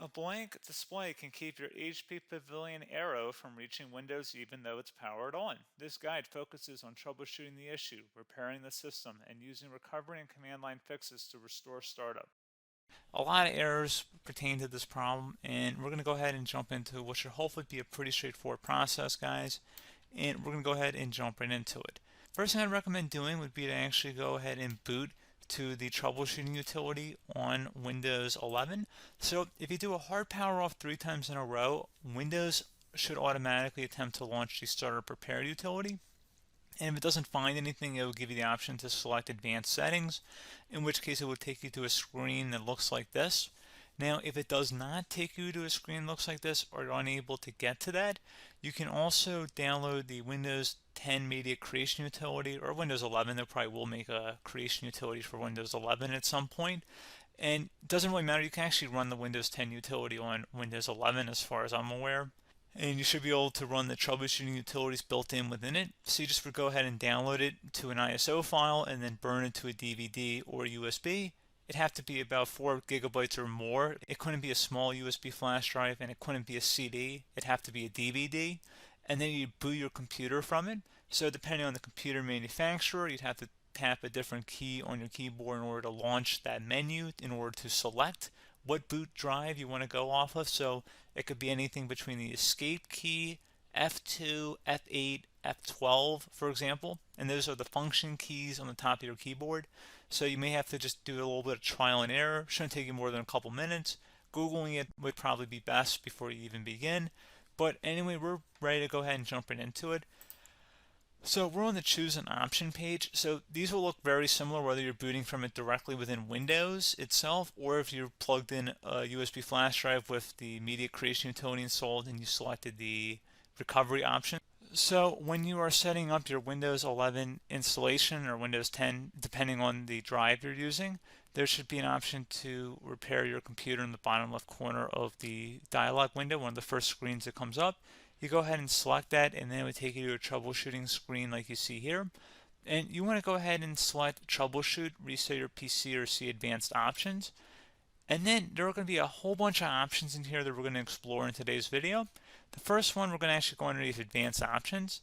A blank display can keep your HP Pavilion Aero from reaching Windows even though it's powered on. This guide focuses on troubleshooting the issue, repairing the system, and using recovery and command line fixes to restore startup. A lot of errors pertain to this problem, and we're going to go ahead and jump into what should hopefully be a pretty straightforward process, guys. And we're going to go ahead and jump right into it. First thing I'd recommend doing would be to actually go ahead and boot to the troubleshooting utility on Windows 11. So if you do a hard power off 3 times in a row, Windows should automatically attempt to launch the startup repair utility. And if it doesn't find anything, it will give you the option to select advanced settings, in which case it will take you to a screen that looks like this. Now, if it does not take you to a screen that looks like this, or you're unable to get to that, you can also download the Windows 10 Media Creation Utility, or Windows 11. They probably will make a creation utility for Windows 11 at some point. And it doesn't really matter, you can actually run the Windows 10 utility on Windows 11 as far as I'm aware. And you should be able to run the troubleshooting utilities built in within it. So you just would go ahead and download it to an ISO file and then burn it to a DVD or USB. It'd have to be about 4 gigabytes or more. It couldn't be a small USB flash drive, and it couldn't be a CD. It'd have to be a DVD. And then you'd boot your computer from it. So depending on the computer manufacturer, you'd have to tap a different key on your keyboard in order to launch that menu, in order to select what boot drive you want to go off of. So it could be anything between the escape key, F2, F8, F12, for example. And those are the function keys on the top of your keyboard. So you may have to just do a little bit of trial and error. Shouldn't take you more than a couple minutes. Googling it would probably be best before you even begin. But anyway, we're ready to go ahead and jump right into it. So we're on the choose an option page. So these will look very similar whether you're booting from it directly within Windows itself, or if you're plugged in a USB flash drive with the media creation utility installed and you selected the recovery option. So when you are setting up your Windows 11 installation or Windows 10, depending on the drive you're using, there should be an option to repair your computer in the bottom left corner of the dialog window, one of the first screens that comes up. You go ahead and select that, and then it would take you to a troubleshooting screen like you see here. And you want to go ahead and select troubleshoot, reset your PC, or see advanced options. And then there are going to be a whole bunch of options in here that we're going to explore in today's video. The first one, we're going to actually go underneath advanced options,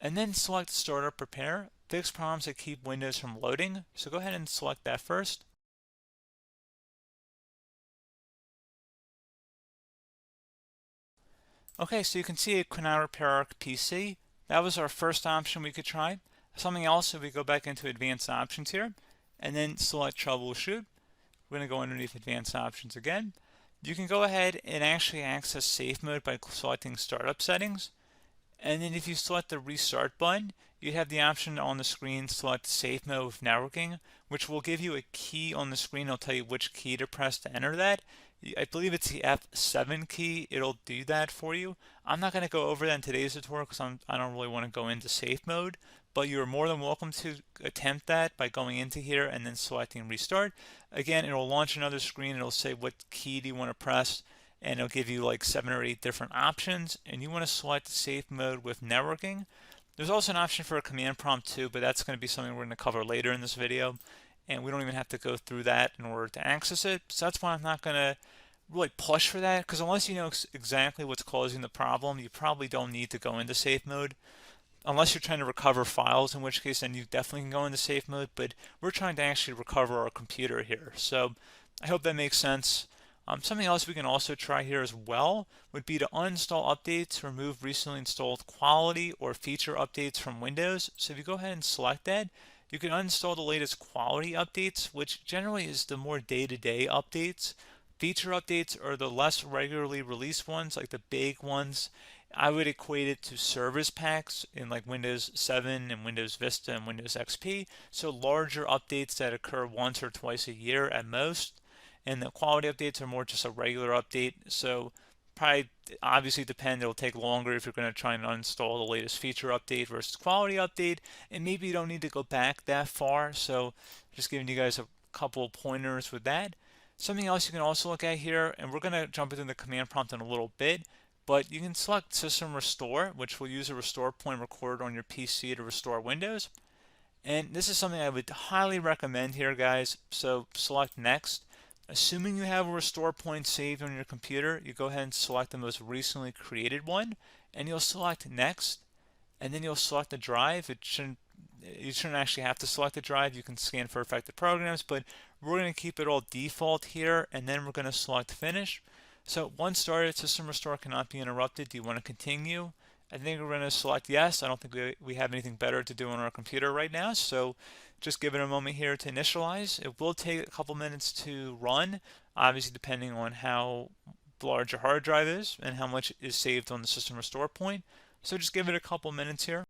and then select startup repair, fix problems that keep Windows from loading. So go ahead and select that first. Okay, so you can see it could not repair our PC. That was our first option we could try. Something else, if we go back into advanced options here, and then select troubleshoot, we're going to go underneath advanced options again. You can go ahead and actually access safe mode by selecting startup settings. And then if you select the restart button, you have the option on the screen, select safe mode with networking, which will give you a key on the screen. It'll tell you which key to press to enter that. I believe it's the F7 key. It'll do that for you. I'm not going to go over that in today's tutorial because I don't really want to go into safe mode, but you're more than welcome to attempt that by going into here and then selecting restart. Again, it'll launch another screen. It'll say what key do you want to press, and it'll give you like 7 or 8 different options, and you want to select safe mode with networking. There's also an option for a command prompt too, but that's going to be something we're going to cover later in this video, and we don't even have to go through that in order to access it. So that's why I'm not going to really push for that, because unless you know exactly what's causing the problem, you probably don't need to go into safe mode. Unless you're trying to recover files, in which case then you definitely can go into safe mode, but we're trying to actually recover our computer here. So I hope that makes sense. Something else we can also try here as well would be to uninstall updates, remove recently installed quality or feature updates from Windows. So if you go ahead and select that, you can uninstall the latest quality updates, which generally is the more day-to-day updates. Feature updates are the less regularly released ones, like the big ones. I would equate it to service packs in like Windows 7 and Windows Vista and Windows XP. So larger updates that occur once or twice a year at most. And the quality updates are more just a regular update. So probably obviously depend, it'll take longer if you're going to try and uninstall the latest feature update versus quality update. And maybe you don't need to go back that far. So just giving you guys a couple of pointers with that. Something else you can also look at here, and we're going to jump into the command prompt in a little bit, but you can select System Restore, which will use a restore point recorded on your PC to restore Windows. And this is something I would highly recommend here, guys. So select Next. Assuming you have a restore point saved on your computer, you go ahead and select the most recently created one, and you'll select next, and then you'll select the drive. You shouldn't actually have to select the drive. You can scan for affected programs, but we're going to keep it all default here, and then we're going to select finish. So once started, system restore cannot be interrupted. Do you want to continue? I think we're going to select yes. I don't think we have anything better to do on our computer right now, so just give it a moment here to initialize. It will take a couple minutes to run, obviously depending on how large your hard drive is and how much is saved on the system restore point. So just give it a couple minutes here.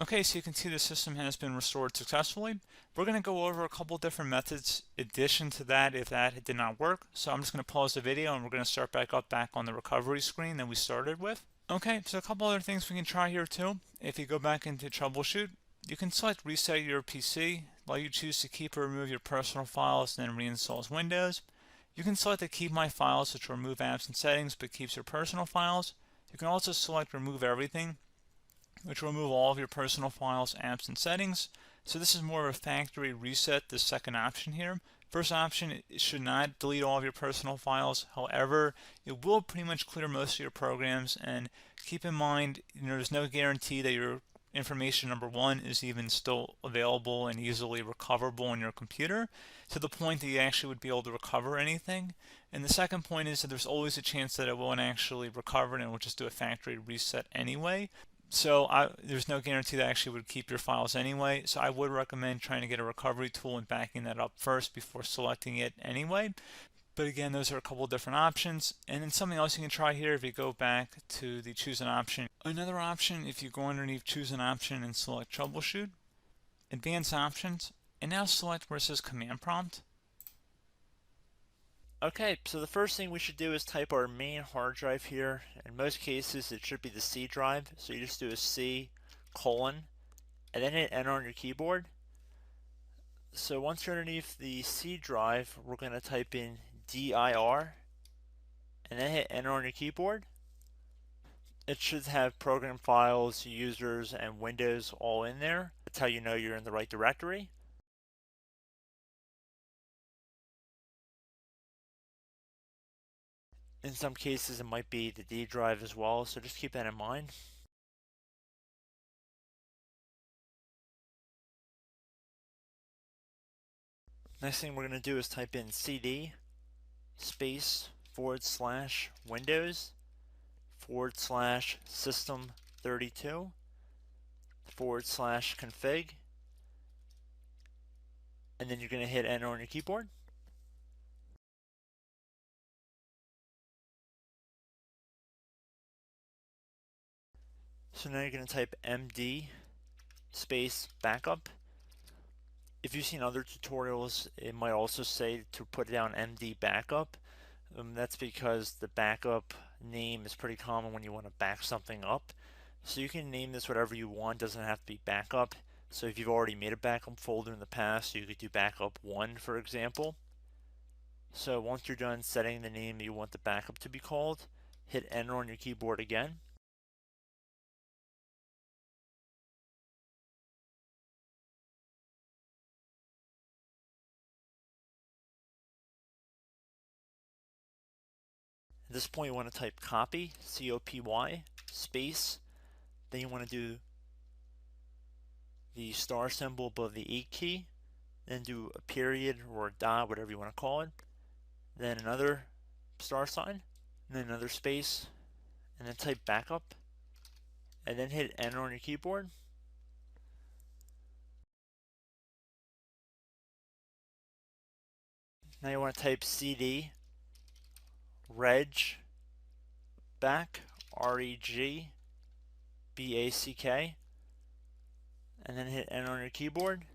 Okay, so you can see the system has been restored successfully. We're going to go over a couple different methods in addition to that if that did not work. So I'm just going to pause the video and we're going to start back on the recovery screen that we started with. Okay, so a couple other things we can try here too. If you go back into troubleshoot, you can select reset your PC, while you choose to keep or remove your personal files and then reinstalls Windows. You can select to keep my files, which will remove apps and settings but keeps your personal files. You can also select remove everything, which will remove all of your personal files, apps, and settings. So this is more of a factory reset, the second option here. First option, it should not delete all of your personal files. However, it will pretty much clear most of your programs, and keep in mind, there's no guarantee that your information, number one, is even still available and easily recoverable on your computer to the point that you actually would be able to recover anything. And the second point is that there's always a chance that it won't actually recover and it will just do a factory reset anyway. So there's no guarantee that actually would keep your files anyway. So I would recommend trying to get a recovery tool and backing that up first before selecting it anyway. But again, those are a couple different options. And then something else you can try here if you go back to the choose an option. Another option, if you go underneath choose an option and select troubleshoot, advanced options, and now select where it says command prompt. Okay, so the first thing we should do is type our main hard drive here. In most cases, it should be the C drive. So you just do a C colon and then hit enter on your keyboard. So once you're underneath the C drive, we're going to type in dir and then hit enter on your keyboard. It should have program files, users, and Windows all in there. That's how you know you're in the right directory. In some cases, it might be the D drive as well, so just keep that in mind. Next thing we're going to do is type in cd space / Windows / system 32 / config, and then you're going to hit enter on your keyboard. So now you're going to type md space backup. If you've seen other tutorials, it might also say to put down MD backup. That's because the backup name is pretty common when you want to back something up. So you can name this whatever you want, doesn't have to be backup. So if you've already made a backup folder in the past, you could do backup 1, for example. So once you're done setting the name you want the backup to be called, hit enter on your keyboard again. At this point, you want to type copy, C-O-P-Y, space. Then you want to do the star symbol above the 8 key. Then do a period or a dot, whatever you want to call it. Then another star sign, and then another space, and then type backup. And then hit enter on your keyboard. Now you want to type CD reg back, R-E-G-B-A-C-K, and then hit enter on your keyboard.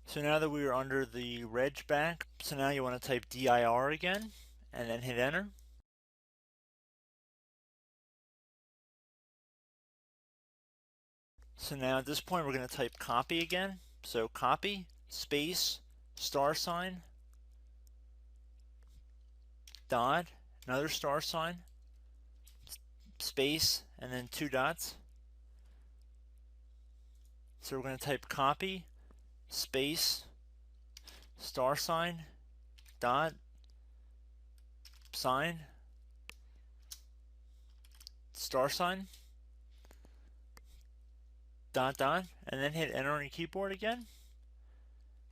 So now that we are under the reg back, so now you want to type dir again, and then hit enter. So now at this point we're going to type copy again. So copy, space, star sign, dot, another star sign, space, and then 2 dots. So we're going to type copy, space, star sign, dot, sign, star sign, dot, dot, and then hit enter on your keyboard again.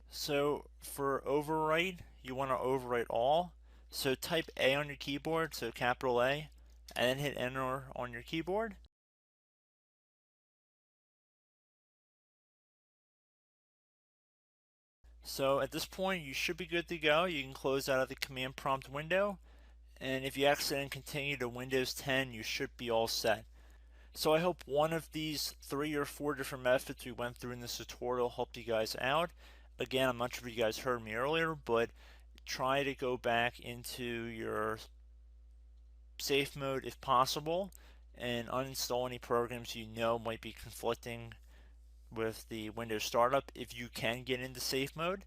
So for overwrite, you want to overwrite all. So type A on your keyboard, so capital A, and then hit enter on your keyboard. So at this point, you should be good to go. You can close out of the command prompt window, and if you accidentally continue to Windows 10, you should be all set. So I hope one of these 3 or 4 different methods we went through in this tutorial helped you guys out. Again, I'm not sure if you guys heard me earlier, but try to go back into your safe mode if possible and uninstall any programs you know might be conflicting with the Windows startup if you can get into safe mode.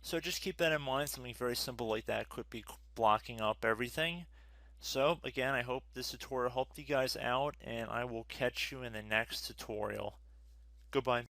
So just keep that in mind. Something very simple like that could be blocking up everything. So again, I hope this tutorial helped you guys out, and I will catch you in the next tutorial. Goodbye.